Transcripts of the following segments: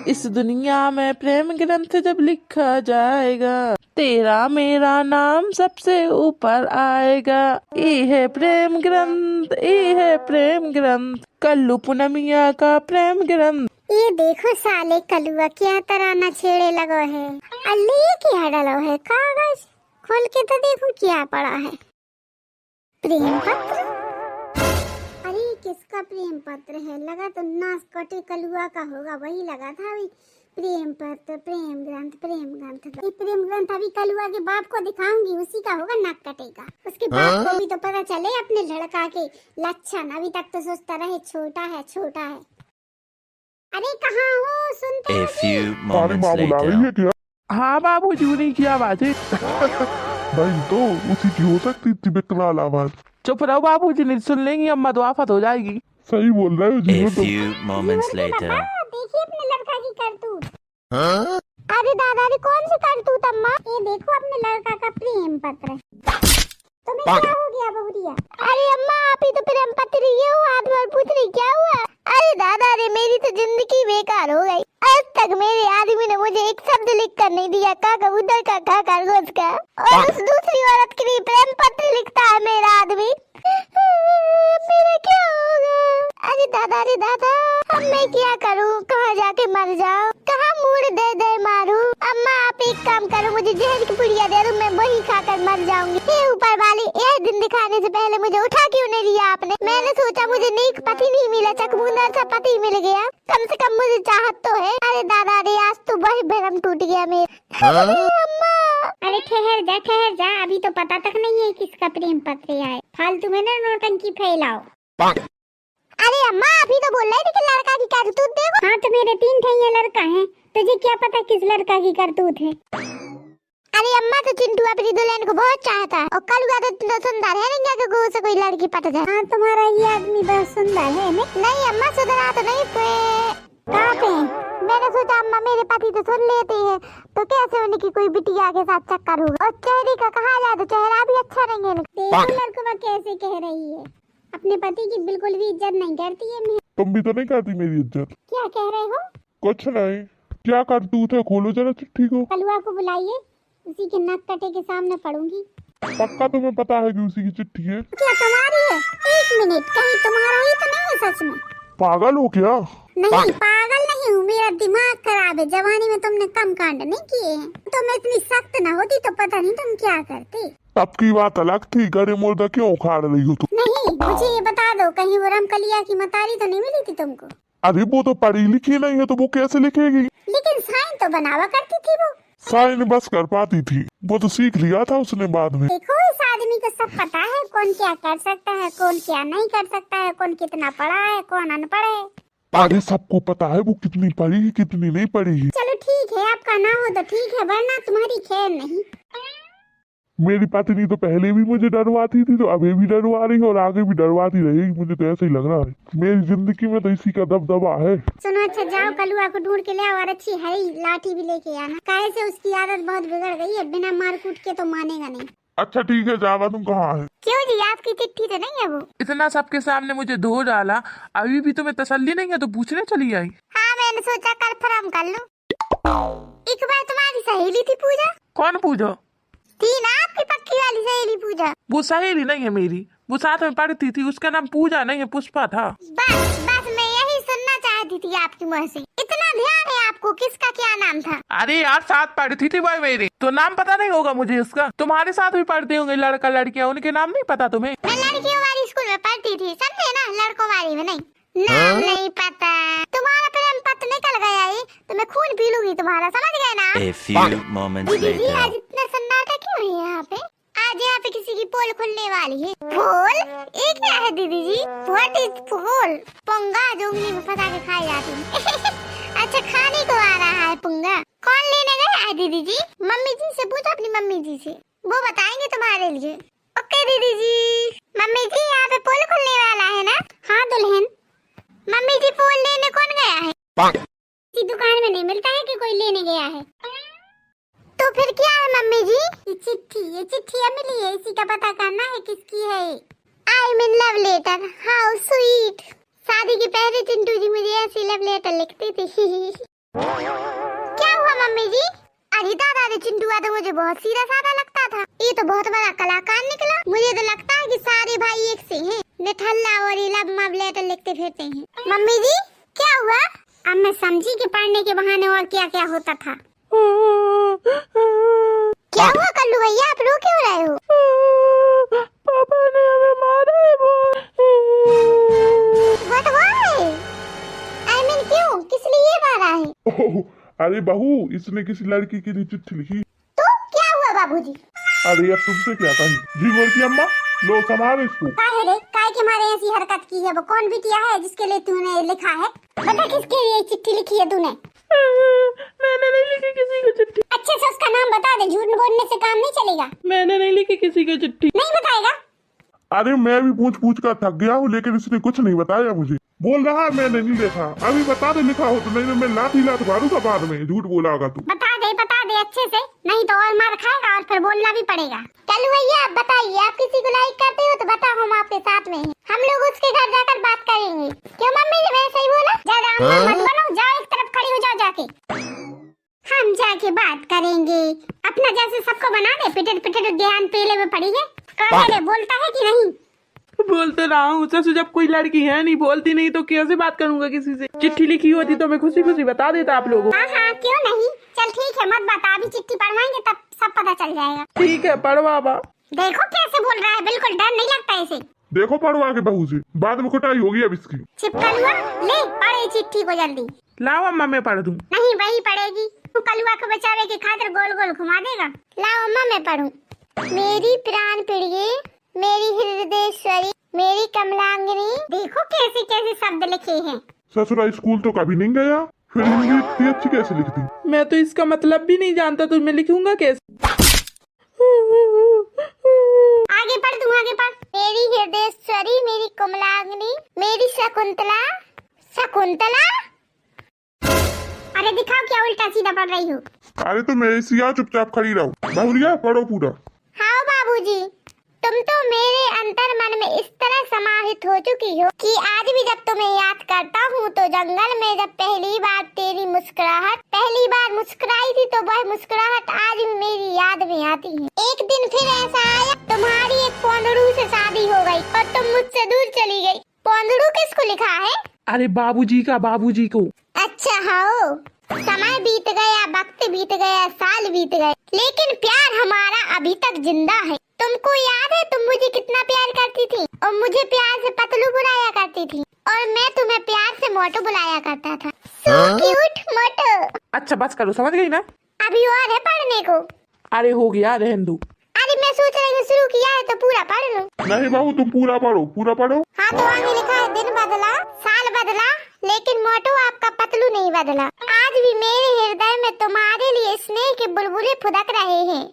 इस दुनिया में प्रेम ग्रंथ जब लिखा जाएगा, तेरा मेरा नाम सबसे ऊपर आएगा। ये है प्रेम ग्रंथ, ये है प्रेम ग्रंथ, कल्लू पूनमिया का प्रेम ग्रंथ। ये देखो साले कलुआ क्या तराना छेड़े लगो है। अल्ले ये क्या डालो है? कागज खोल के तो देखो क्या पड़ा है। प्रेम पत्र? अरे किसका प्रेम पत्र है? लगा तो नाक कटे कलुआ का होगा, वही लगा था अभी। प्रेम पत्र, प्रेम ग्रंथ, प्रेम ग्रंथ। ये प्रेम ग्रंथ अभी कलुआ के बाप को दिखाऊंगी, उसी का होगा नाक कटेगा। उसके बाप को भी तो पता चले अपने लड़का के लक्षण। अभी तक तो सोचता रहे छोटा है छोटा है। अरे कहाँ हो? सुनते A हो few जी? moments later. हाँ बाबू जी की आवाज है। भाई तो उसी की हो सकती थी विकराल आवाज। चुप रहो बाबू जी, नहीं सुन लेंगी अम्मा तो आफत हो जाएगी। सही बोल रहे हो A जी। तो few moments later. देखिए अपने लड़का की करतूत। अरे दादा रे कौन सी करतूत अम्मा? ये देखो अपने लड़का का प्रेम पत्र। तुम्हें क्या हो गया बहुरिया? अरे अम्मा आप ही तो प्रेम पत्र ये हो, हाथ में पूछ रही क्या हुआ? अरे दादा रे मेरी तो जिंदगी बेकार हो गई। आज तक मेरे आदमी ने मुझे एक शब्द लिख कर नहीं दिया, का कबूतर का का खरगोश का, और उस दूसरी औरत के लिए प्रेम पत्र लिखता है मेरा आदमी। मेरा क्या होगा? अरे दादा रे दादा, अब मैं क्या करूं? कहाँ जाके मर जाऊं? कहाँ मुड़ दे दे मारूं? अम्मा आप एक काम करो, मुझे जहर की पुड़िया दे दो, मैं वही खाकर मर जाऊंगी। हे ऊपर वाले, यह दिन दिखाने से पहले मुझे उठा क्यों नहीं लिया आपने? मैंने सोचा मुझे नेक पति नहीं मिला, चकमुंदर सा पति मिल गया, कम से कम मुझे चाहत तो है। अरे दादा रे आज तो वही भरम टूट गया मेरा। अम्मा अरे ठहर जा, अभी तो पता तक नहीं है किसका प्रेम पत्र है। फालतू में ना नौटंकी फैलाओ। अरे अम्मा अभी तो बोल रही थी कि लड़का की करतूत देखो। हाँ तो मेरे 3 ठैया लड़का है, तुझे क्या पता किस लड़का की करतूत है? अरे अम्मा तो चिंटू अपनी दुल्हन को बहुत चाहता है, और कलुआ तो सुंदर है नहीं, क्या गो से कोई लड़की पट जाए। हाँ तुम्हारा ये आदमी बहुत सुंदर है। नहीं अम्मा सुधरा तो नहीं कहाँ पे? मैंने सोचा अम्मा मेरे पति तो सुन लेते हैं, तो कैसे उनकी कोई बिटिया के साथ चक्कर होगा। और चेहरे का कहा जाए तो चेहरा भी अच्छा नहीं है। देखो लड़का कैसे कह रही है, अपने पति की बिल्कुल भी इज्जत नहीं करती है। तुम भी तो नहीं करती मेरी इज्जत। क्या कह रहे हो? कुछ नहीं, क्या करतूत है? खोलो जरा चिट्ठी को। कलुआ को बुलाइए, उसी के नाक कटे के सामने पढ़ूंगी। पक्का तुम्हें पता है कि उसी की चिट्ठी है? क्या तुम्हारी है? 1 मिनट, कहीं तुम्हारा ही तो नहीं है सच में? पागल हो क्या? नहीं पागल नहीं हूँ, मेरा दिमाग खराब है। जवानी में तुमने कम कांड नहीं किए हैं। तुम इतनी सख्त ना होती तो पता नहीं तुम क्या करते। तब की बात अलग थी, गरे मुर्दा क्यों उखाड़ रही हो तुम? नहीं मुझे ये बता दो, कहीं वो रमकलिया की मतारी तो नहीं मिली थी तुमको? अरे वो तो पढ़ी लिखी नहीं है, तो वो कैसे लिखेगी? लेकिन साइन तो बनावा करती थी वो। साइन बस कर पाती थी, वो तो सीख लिया था उसने बाद में। देखो इस आदमी को सब पता है, कौन क्या कर सकता है, कौन क्या नहीं कर सकता है, कौन कितना पढ़ा है, कौन अनपढ़ है। अरे सबको पता है वो कितनी पढ़ी है कितनी नहीं पढ़ी है। चलो ठीक है, आपका ना हो तो ठीक है, वरना तुम्हारी खैर नहीं। मेरी पत्नी तो पहले भी मुझे डरवाती थी, तो अभी भी डरवा रही है और आगे भी डरवाती रहेगी, मुझे तो ऐसे ही लग रहा है। मेरी जिंदगी में तो इसी का दबदबा है। सुनो अच्छा जाओ कलुआ को ढूंढ के ले आओ, और अच्छी हरी लाठी भी लेके आना, काहे से उसकी आदत बहुत बिगड़ गई है, बिना मार कूट के तो मानेगा नहीं। अच्छा ठीक है, जावा तुम कहाँ है? क्यों जी आपकी चिट्ठी तो नहीं है वो? इतना सबके सामने मुझे धो डाला, अभी भी तुम्हें तसल्ली नहीं है तो पूछने चली आई। हाँ मैंने सोचा कन्फर्म कर लूं। एक बार तुम्हारी सहेली थी पूजा। कौन पूजा? थी ना आपकी पक्की वाली सहेली पूजा। वो सहेली नहीं है मेरी, वो साथ में पढ़ती थी, उसका नाम पूजा नहीं है पुष्पा था। बस मैं यही सुनना चाहती थी आपकी मुँह से। इतना ध्यान है आपको, किसका क्या नाम था? अरे यार साथ पढ़ती थी भाई मेरी, तो नाम पता नहीं होगा मुझे उसका? तुम्हारे साथ भी पढ़ते होंगे लड़का लड़कियां, उनके नाम नहीं पता तुम्हें? मैं लड़कियों वाली स्कूल में पढ़ती थी, समझे ना, लड़कों वाली में नहीं। नाम नहीं पता। तुम्हारा प्रेम पत्र निकल गया है तो मैं खून पी लूंगी तुम्हारा, समझ गए ना? A few moments दीदी आज later. इतना सन्नाटा क्यों है यहाँ पे? आज यहाँ पे किसी की पोल खुलने वाली है। पोल? ये क्या है दीदी जी? What is pole? पोंगा जो उंगली में फंसा के खाई जाती है। अच्छा खाने को आ रहा है पोंगा। कौन लेने गया है दीदी जी? मम्मी जी से पूछो, अपनी मम्मी जी से, वो बताएंगे तुम्हारे लिए। ओके दीदी जी। मम्मी जी यहाँ पे पोल खुलने वाला है ना? हाँ दुल्हन। मम्मी जी पोल लेने कौन गया है? इसी दुकान में नहीं मिलता है कि कोई लेने गया है। तो फिर क्या है मम्मी जी? ये चिट्ठी मिली है, इसी का पता करना है किसकी है। I mean love letter, how sweet. शादी के पहले चिंटू जी मुझे ऐसी लव लेटर लिखती थी। क्या हुआ मम्मी जी? अरे दादा रे चिंटुआ तो मुझे बहुत सीधा साधा लगता था, ये तो बहुत बड़ा कलाकार निकला। मुझे तो लगता है कि सारे भाई एक से हैं, निठल्ला और ये लव लेटर लिखते फिरते हैं। मम्मी जी क्या हुआ? अब मैं समझी कि पढ़ने के बहाने और क्या क्या होता था। क्या हुआ कल्लू भैया, आप रो क्यों रहे हो? पापा ने हमें मारा है वो। What why? I mean क्यों? किस लिए मारा है? ओह, अरे बहू, इसने किसी लड़की के लिए चिट्ठी लिखी। तो क्या हुआ बाबूजी? अरे अब तुमसे क्या कही जी, बोल की अम्मा लो संभालो इसको। काहे रे, काहे के मारे ऐसी हरकत की है? वो कौन बिटिया है जिसके लिए तूने लिखा है? बता किसके लिए चिट्ठी लिखी है तूने? मैंने नहीं लिखी किसी को चिट्ठी। अच्छे से उसका नाम बता दे, झूठ बोलने से काम नहीं चलेगा। मैंने नहीं लिखी किसी को चिट्ठी। नहीं बताएगा? अरे मैं भी पूछ पूछ कर थक गया हूँ, लेकिन इसने कुछ नहीं बताया मुझे। बोल रहा है मैंने नहीं देखा। अभी बता दे लिखा हो तो, नहीं तो मैं लाठी लात मारूंगा बाद में, झूठ बोला होगा तू। बता दे अच्छे से, नहीं तो और मार खाएगा और फिर बोलना भी पड़ेगा। चलो भैया आप बताइए, आप किसी को लाइक करते हो तो बताओ, हम आपके साथ में हैं। हम लोग उसके घर जाकर बात करेंगे। क्यों मम्मी जी, मैंने सही बोला? ज्यादा मत बनो, जाओ एक तरफ खड़ी हो जाओ जाके। हम जाके बात करेंगे। अपना जैसे सबको बना दे, पिटेट पिटेट ध्यान पेले में पड़ी है। कहने बोलता है कि नहीं? बोलते रहा हूँ ससुर, जब कोई लड़की है नहीं, बोलती नहीं तो कैसे बात करूंगा किसी से? चिट्ठी लिखी होती तो मैं खुशी खुशी बता देता आप लोगों को। हाँ क्यों नहीं, चल ठीक है मत बता, अभी चिट्ठी पढ़वाएंगे तब सब पता चल जाएगा। ठीक है पढ़वा बा। देखो कैसे बोल रहा है, बिल्कुल डर नहीं लगता इसे। देखो पढ़वा के बहू से, बाद में कुटाई होगी अब इसकी। चिपकल हुआ, ले पढ़े चिट्ठी को जल्दी। लाओ अम्मा मैं पढ़ दूं। नहीं वही पढ़ेगी, तू कलुआ को बचावे के खातिर गोल गोल घुमा देगा। लाओ अम्मा मैं पढ़ूं। मेरी प्राण प्रिय, मेरी हृदयेश्वरी, मेरी कमलांगिनी। देखो कैसे कैसे शब्द लिखे हैं। ससुरा स्कूल तो कभी नहीं गया, फिर हिंदी इतनी अच्छी कैसे लिखती? मैं तो इसका मतलब भी नहीं जानता, तो मैं लिखूंगा कैसे? आगे पढ़ तू, आगे पढ़। मेरी हृदयेश्वरी, मेरी कमलांगिनी, मेरी शकुंतला। शकुंतला? अरे दिखाओ क्या उल्टा सीधा पढ़ रही हो। अरे तो मैं इसी यहाँ चुपचाप खड़ी रहूं। बहुरिया पढ़ो पूरा। हाँ बाबूजी, तुम तो मेरे अंतर मन में इस तरह समाहित हो चुकी हो कि आज भी जब तुम्हें याद करता हूँ तो जंगल में जब पहली बार तेरी मुस्कुराहट, पहली बार मुस्कुराई थी, तो वह मुस्कुराहट आज भी मेरी याद में आती है। एक दिन फिर ऐसा आया, तुम्हारी एक पोंदड़ू से शादी हो गई और तुम मुझसे दूर चली गई। पोंदड़ू किसको लिखा है? अरे बाबूजी का, बाबूजी को। अच्छा हाँ, समय बीत गया, वक्त बीत गया, साल बीत गए, लेकिन प्यार हमारा अभी तक जिंदा है। तुमको याद है तुम मुझे कितना प्यार करती थी और मुझे प्यार से पतलू बुलाया करती थी, और मैं तुम्हें प्यार से मोटू बुलाया करता था। सो क्यूट मोटू। अच्छा बस करो, समझ गई ना? अभी और है पढ़ने को? अरे हो गया, रहने दो। अरे मैं सोच रही हूँ शुरू किया है तो पूरा पढ़ लूं। नहीं बहू तुम पूरा पढ़ो, पूरा पढ़ो। हाँ तो आगे लिखा है, दिन बदला, साल बदला, लेकिन मोटू आपका पतलू नहीं बदला। आज भी मेरे हृदय में तुम्हारे लिए स्नेह के बुलबुले फुदक रहे हैं।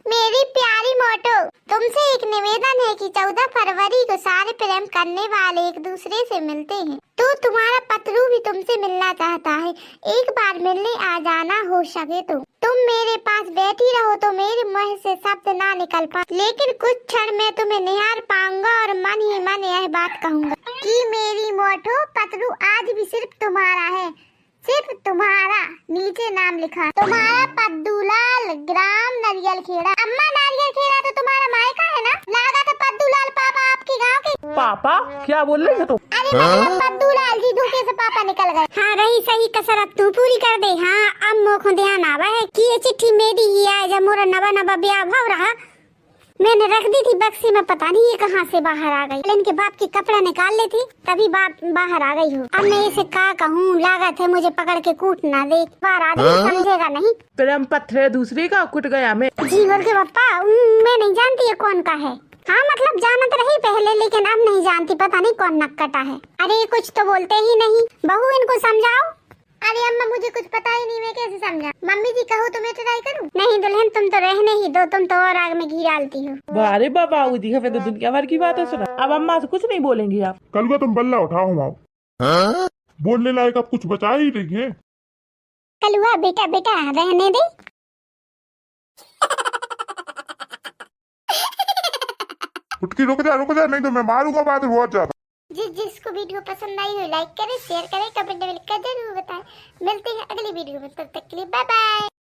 मेरी प्यारी मोटू, तुमसे एक निवेदन है कि 14 फरवरी को सारे प्रेम करने वाले एक दूसरे से मिलते हैं, तो तुम्हारा पतलू भी तुमसे मिलना चाहता है। एक बार मिलने आ जाना हो सके तो। तुम मेरे पास बैठी रहो तो मेरे मुंह से शब्द ना निकल पाए, लेकिन कुछ क्षण में तुम्हें निहार पाऊंगा और मन ही मन यह बात कहूंगा कि मेरी मोटू पतलू आज भी सिर्फ तुम्हारा है, सिर्फ तुम्हारा। नीचे नाम लिखा, तुम्हारा पद्दूलाल, ग्राम नारियल खेड़ा। अम्मा नारियल खेड़ा तो तुम्हारा मायका है ना? लगा था पद्दूलाल पापा आपके गांव के। पापा क्या बोल रही हो तुम? अरे मतलब पद्दूलाल जी धोखे से पापा निकल गए। हाँ रही सही कसर, अब तू पूरी कर दे। हाँ अब मोको ध्यान आवा है कि ये चिट्ठी मेरी ही है। जब मोरा नवा नवा ब्याह भाव रहा, मैंने रख दी थी बक्सी में, पता नहीं ये कहाँ से बाहर आ गई। इनके बाप की कपड़ा निकाल ली थी, तभी बाप बाहर आ गई हो। अब मैं इसे क्या कहूँ, लागत है मुझे पकड़ के कूट ना दे, बार आदमी समझेगा नहीं। प्रेम पत्र है दूसरे का, कुट गया मैं। जी बोल के पापा, मैं नहीं जानती ये कौन का है। हाँ मतलब जानत रही पहले, लेकिन अब नहीं जानती, पता नहीं कौन नक्कटा है। अरे कुछ तो बोलते ही नहीं। बहू इनको समझाओ। अरे अम्मा मुझे कुछ पता ही नहीं, मैं कैसे समझा? मम्मी जी कहो तो मैं ट्राई करूं। नहीं दुल्हन तुम तो रहने ही दो, तुम तो और आग में घी डालती हो। अरे बाबूजी हमें तो दुनिया भर की बातें सुना। अब अम्मा से कुछ नहीं बोलेंगी आप? कल का तुम बल्ला उठाओ माओ, बोलने लायक अब कुछ बचा ही नहीं है। कलुआ बेटा बेटा रहने दे। उठ के रुक जा, नहीं तो मैं मारूंगा बाद में बहुत ज्यादा। जिसको वीडियो पसंद आई हो लाइक करें, शेयर करें, कमेंट में लिखकर जरूर बताएं। मिलते हैं अगली वीडियो में, तब तक के लिए बाय बाय।